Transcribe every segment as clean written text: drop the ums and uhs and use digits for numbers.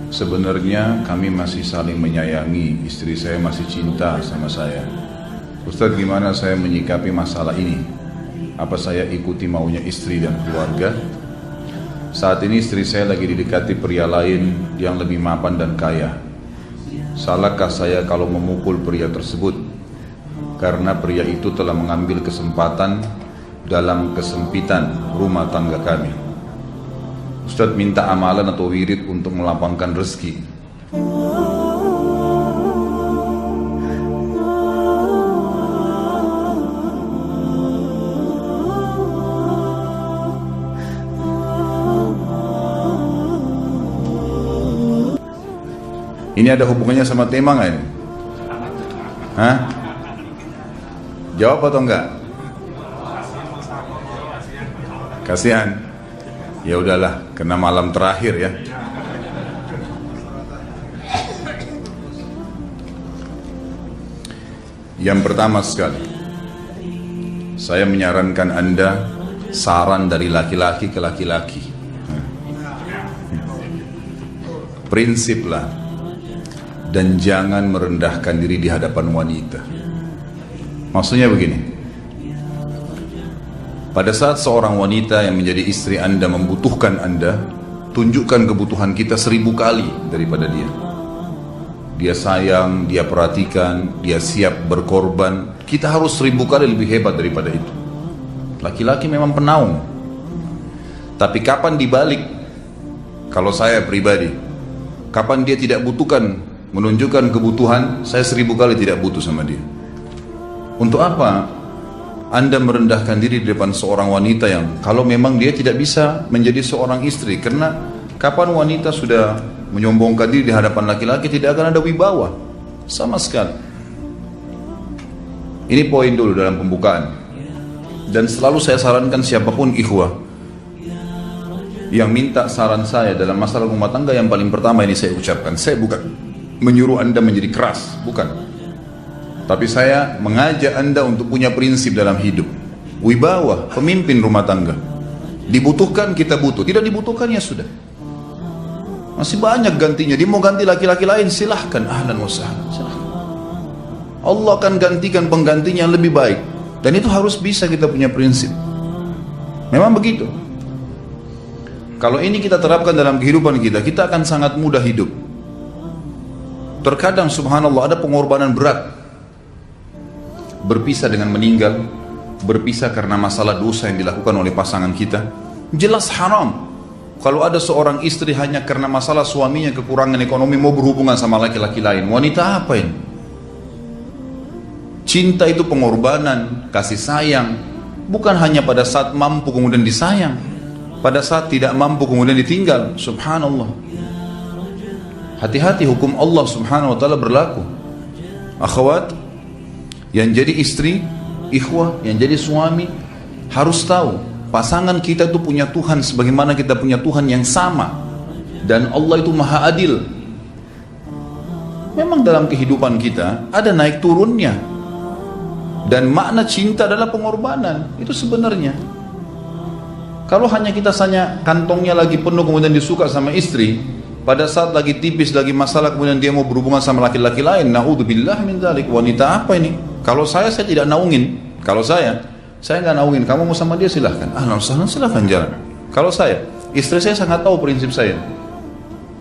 Sebenarnya kami masih saling menyayangi, istri saya masih cinta sama saya. Ustadz, gimana saya menyikapi masalah ini? Apa saya ikuti maunya istri dan keluarga? Saat ini istri saya lagi didekati pria lain yang lebih mapan dan kaya. Salahkah saya kalau memukul pria tersebut? Karena pria itu telah mengambil kesempatan dalam kesempitan rumah tangga kami. Ustadz minta amalan atau wirid untuk melapangkan rezeki. Ini ada hubungannya sama tema nggak ini? Hah? Jawab atau enggak? Kasihan. Ya udahlah, kena malam terakhir ya. Yang pertama sekali, saya menyarankan Anda saran dari laki-laki ke laki-laki. Prinsiplah dan jangan merendahkan diri di hadapan wanita. Maksudnya begini. Pada saat seorang wanita yang menjadi istri Anda membutuhkan Anda, tunjukkan kebutuhan kita 1000 kali daripada dia. Dia sayang, dia perhatikan, dia siap berkorban. Kita harus 1000 kali lebih hebat daripada itu. Laki-laki memang penaung. Tapi kapan dibalik? Kalau saya pribadi, kapan dia tidak butuhkan, menunjukkan kebutuhan, saya 1000 kali tidak butuh sama dia. Untuk apa Anda merendahkan diri di depan seorang wanita yang kalau memang dia tidak bisa menjadi seorang istri? Karena kapan wanita sudah menyombongkan diri di hadapan laki-laki, tidak akan ada wibawa sama sekali. Ini poin dulu dalam pembukaan. Dan selalu saya sarankan siapapun ikhwah yang minta saran saya dalam masalah rumah tangga, yang paling pertama ini saya ucapkan, saya bukan menyuruh Anda menjadi keras, bukan. Tapi saya mengajak Anda untuk punya prinsip dalam hidup. Wibawa, pemimpin rumah tangga. Dibutuhkan, kita butuh. Tidak dibutuhkan, ya sudah. Masih banyak gantinya. Dia mau ganti laki-laki lain, silahkan. Ahlan wa sahlan, silahkan. Allah akan gantikan penggantinya yang lebih baik. Dan itu harus bisa kita punya prinsip. Memang begitu. Kalau ini kita terapkan dalam kehidupan kita, kita akan sangat mudah hidup. Terkadang subhanallah ada pengorbanan berat. Berpisah dengan meninggal, berpisah karena masalah dosa yang dilakukan oleh pasangan kita, jelas haram. Kalau ada seorang istri hanya karena masalah suaminya kekurangan ekonomi mau berhubungan sama laki-laki lain, wanita apa ini? Cinta itu pengorbanan, kasih sayang, bukan hanya pada saat mampu kemudian disayang, pada saat tidak mampu kemudian ditinggal. Subhanallah. Hati-hati, hukum Allah subhanahu wa ta'ala berlaku. Akhwat yang jadi istri, ikhwah, yang jadi suami, harus tahu pasangan kita itu punya Tuhan sebagaimana kita punya Tuhan yang sama. Dan Allah itu maha adil. Memang dalam kehidupan kita ada naik turunnya. Dan makna cinta adalah pengorbanan. Itu sebenarnya. Kalau hanya kita kantongnya lagi penuh kemudian disuka sama istri, pada saat lagi tipis, lagi masalah kemudian dia mau berhubungan sama laki-laki lain, na'udzubillah min dzalik. Wanita apa ini? Kalau saya tidak naungin. Kalau saya nggak naungin. Kamu mau sama dia silahkan. Ahlan sahlan, silahkan jalan. Kalau saya, istri saya sangat tahu prinsip saya.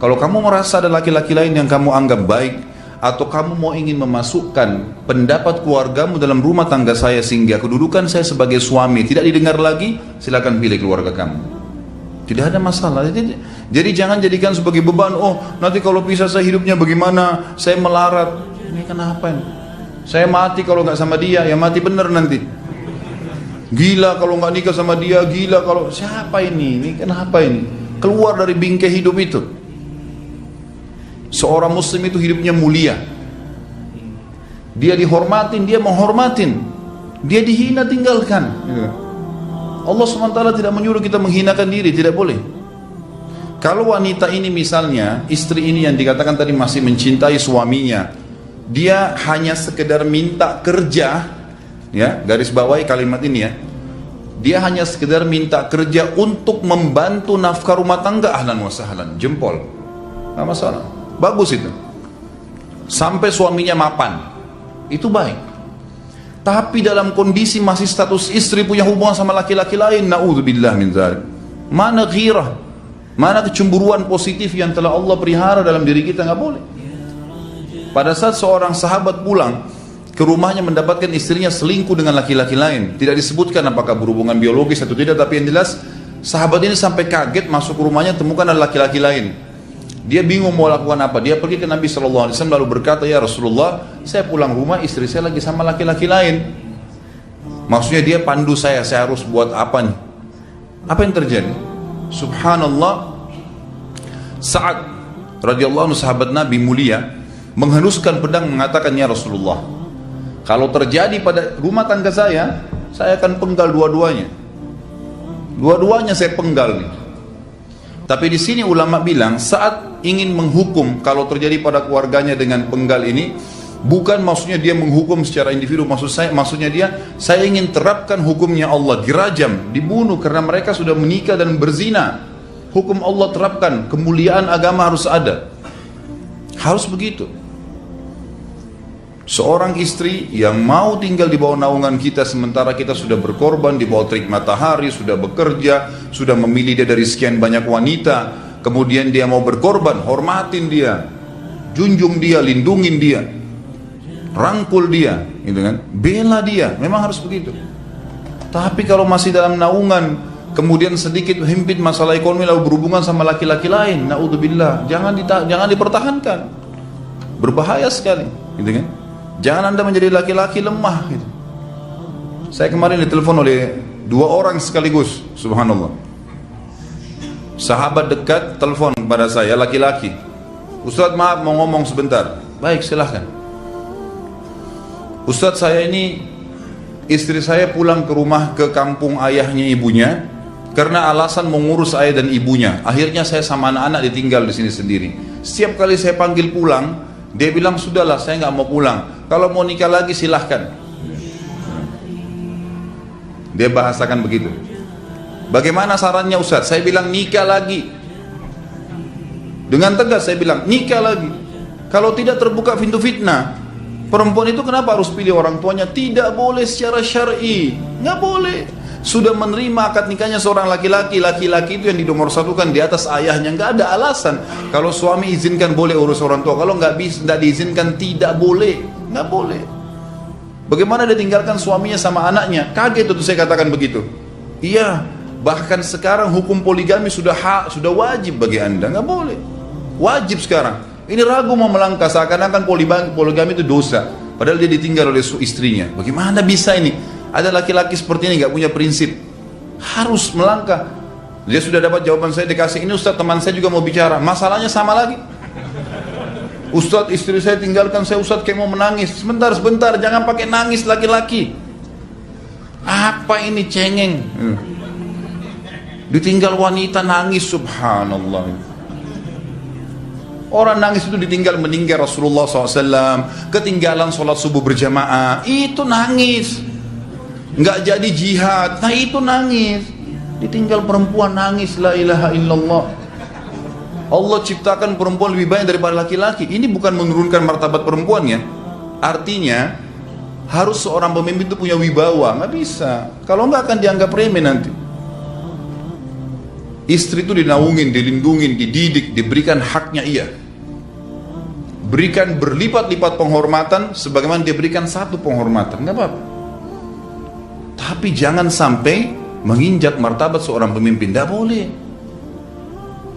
Kalau kamu merasa ada laki-laki lain yang kamu anggap baik, atau kamu mau ingin memasukkan pendapat keluargamu dalam rumah tangga saya sehingga kedudukan saya sebagai suami tidak didengar lagi, silahkan pilih keluarga kamu. Tidak ada masalah. Jadi jangan jadikan sebagai beban. Oh, nanti kalau pisah saya hidupnya bagaimana? Saya melarat. Ini kenapa ini? Saya mati kalau nggak sama dia, ya mati bener nanti. Gila kalau nggak nikah sama dia, gila kalau siapa ini? Ini kenapa ini? Keluar dari bingkai hidup itu. Seorang muslim itu hidupnya mulia. Dia dihormatin, dia menghormatin. Dia dihina, tinggalkan. Allah SWT tidak menyuruh kita menghinakan diri, tidak boleh. Kalau wanita ini misalnya, istri ini yang dikatakan tadi masih mencintai suaminya, dia hanya sekedar minta kerja, ya, garis bawahi kalimat ini ya. Dia hanya sekedar minta kerja untuk membantu nafkah rumah tangga, ahlan wa sahlan, jempol. nggak masalah. Bagus itu. Sampai suaminya mapan, itu baik. Tapi dalam kondisi masih status istri punya hubungan sama laki-laki lain, naudzubillah min dzalik. Mana ghirah, mana kecemburuan positif yang telah Allah pelihara dalam diri kita, nggak boleh. Pada saat seorang sahabat pulang ke rumahnya mendapatkan istrinya selingkuh dengan laki-laki lain, tidak disebutkan apakah berhubungan biologis atau tidak, tapi yang jelas sahabat ini sampai kaget masuk ke rumahnya temukan ada laki-laki lain. Dia bingung mau lakukan apa. Dia pergi ke Nabi SAW lalu berkata, ya Rasulullah, saya pulang rumah istri saya lagi sama laki-laki lain. Maksudnya dia pandu saya harus buat apa nih? Apa yang terjadi? Subhanallah, Sa'ad radhiyallahu anhu sahabat Nabi mulia menghenuskan pedang mengatakan, ya Rasulullah, kalau terjadi pada rumah tangga saya akan penggal dua-duanya. Dua-duanya saya penggal nih. Tapi di sini ulama bilang saat ingin menghukum kalau terjadi pada keluarganya dengan penggal ini, bukan maksudnya dia menghukum secara individu, maksudnya saya ingin terapkan hukumnya Allah, dirajam, dibunuh karena mereka sudah menikah dan berzina. Hukum Allah terapkan, kemuliaan agama harus ada. Harus begitu. Seorang istri yang mau tinggal di bawah naungan kita sementara kita sudah berkorban di bawah terik matahari, sudah bekerja, sudah memilih dia dari sekian banyak wanita, kemudian dia mau berkorban, hormatin dia, junjung dia, lindungin dia, rangkul dia, gitu kan? Bela dia, memang harus begitu. Tapi kalau masih dalam naungan, kemudian sedikit himpit masalah ekonomi lalu berhubungan sama laki-laki lain, naudzubillah, jangan dipertahankan, berbahaya sekali, gitu kan? Jangan Anda menjadi laki-laki lemah gitu. Saya kemarin ditelepon oleh dua orang sekaligus, subhanallah. Sahabat dekat telepon kepada saya, laki-laki. Ustaz, maaf mau ngomong sebentar. Baik, silahkan. Ustaz, saya ini istri saya pulang ke rumah ke kampung ayahnya ibunya karena alasan mengurus ayah dan ibunya. Akhirnya saya sama anak-anak ditinggal di sini sendiri. Setiap kali saya panggil pulang, dia bilang, sudahlah saya nggak mau pulang. Kalau mau nikah lagi silahkan. Dia bahasakan begitu. Bagaimana sarannya Ustaz? Saya bilang nikah lagi. Dengan tegas saya bilang nikah lagi. Kalau tidak terbuka pintu fitnah. Perempuan itu kenapa harus pilih orang tuanya? Tidak boleh secara syar'i. Nggak boleh. Sudah menerima akad nikahnya seorang laki-laki, laki-laki itu yang dinomorsatukan di atas ayahnya, nggak ada alasan. Kalau suami izinkan boleh urus orang tua, kalau nggak diizinkan tidak boleh, nggak boleh. Bagaimana dia tinggalkan suaminya sama anaknya? Kaget itu saya katakan begitu. Iya, bahkan sekarang hukum poligami sudah wajib bagi Anda, nggak boleh. Wajib sekarang. Ini ragu mau melangkah seakan-akan poligami itu dosa, padahal dia ditinggal oleh istrinya. Bagaimana bisa ini? Ada laki-laki seperti ini gak punya prinsip, harus melangkah. Dia sudah dapat jawaban saya dikasih, ini Ustaz teman saya juga mau bicara, masalahnya sama lagi. Ustaz istri saya tinggalkan saya, Ustaz kayak mau menangis. Sebentar, jangan pakai nangis laki-laki. Apa ini cengeng? Ditinggal wanita nangis, subhanallah. Orang nangis itu ditinggal meninggal Rasulullah SAW, ketinggalan sholat subuh berjamaah, itu nangis. Nggak jadi jihad, nah itu nangis. Ditinggal perempuan nangis, la ilaha illallah. Allah ciptakan perempuan lebih banyak daripada laki-laki. Ini bukan menurunkan martabat perempuan ya. Artinya harus seorang pemimpin itu punya wibawa. Nggak bisa, kalau nggak akan dianggap remeh nanti. Istri itu dinaungin, dilindungin, dididik, diberikan haknya ia. Berikan berlipat-lipat penghormatan sebagaimana dia berikan satu penghormatan, nggak apa-apa. Tapi jangan sampai menginjak martabat seorang pemimpin, tidak boleh.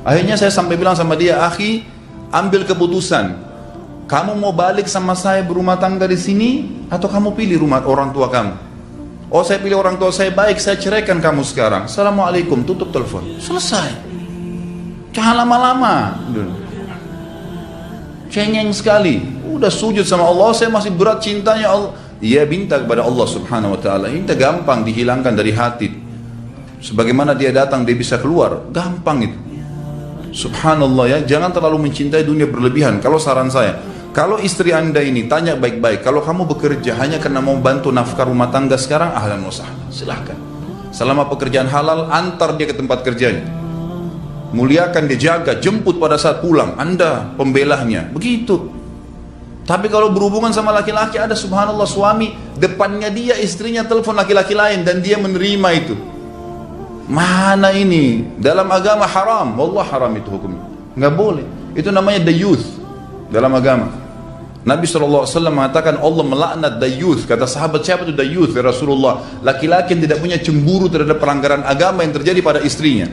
Akhirnya saya sampai bilang sama dia, akhi, ambil keputusan. Kamu mau balik sama saya berumah tangga di sini, atau kamu pilih rumah orang tua kamu? Oh, saya pilih orang tua saya, baik, saya ceraikan kamu sekarang. Assalamualaikum, tutup telepon, selesai. Jangan lama-lama. Cengeng sekali. Udah sujud sama Allah, saya masih berat cintanya Allah. Dia minta kepada Allah subhanahu wa ta'ala, minta gampang dihilangkan dari hati. Sebagaimana dia datang dia bisa keluar, gampang itu. Subhanallah ya, jangan terlalu mencintai dunia berlebihan. Kalau saran saya, kalau istri Anda ini tanya baik-baik, kalau kamu bekerja hanya karena mau bantu nafkah rumah tangga sekarang, ahlan wa sahlan, silahkan. Selama pekerjaan halal, antar dia ke tempat kerjanya. muliakan dia, jaga, jemput pada saat pulang, Anda pembelahnya, begitu. Tapi kalau berhubungan sama laki-laki, ada subhanallah suami depannya dia, istrinya telepon laki-laki lain dan dia menerima itu. Mana ini? Dalam agama haram, wallah haram itu hukumnya, nggak boleh. Itu namanya dayuth dalam agama. Nabi SAW mengatakan Allah melaknat dayuth. Kata sahabat, siapa itu dayuth ya Rasulullah? Laki-laki yang tidak punya cemburu terhadap pelanggaran agama yang terjadi pada istrinya.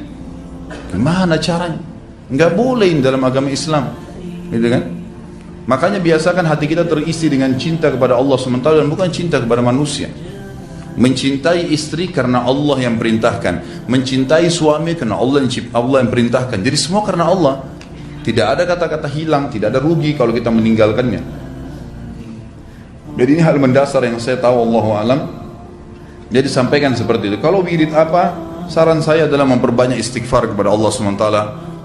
Gimana caranya? Nggak boleh dalam agama Islam, gitu kan? Makanya biasakan hati kita terisi dengan cinta kepada Allah SWT dan bukan cinta kepada manusia. Mencintai istri karena Allah yang perintahkan, mencintai suami karena Allah yang perintahkan. Jadi semua karena Allah. Tidak ada kata-kata hilang, tidak ada rugi kalau kita meninggalkannya. Jadi ini hal mendasar yang saya tahu, Allahu alam. Jadi sampaikan seperti itu. Kalau wirid apa? Saran saya adalah memperbanyak istighfar kepada Allah SWT.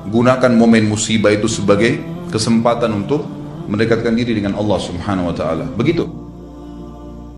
Gunakan momen musibah itu sebagai kesempatan untuk mendekatkan diri dengan Allah Subhanahu wa taala. Begitu.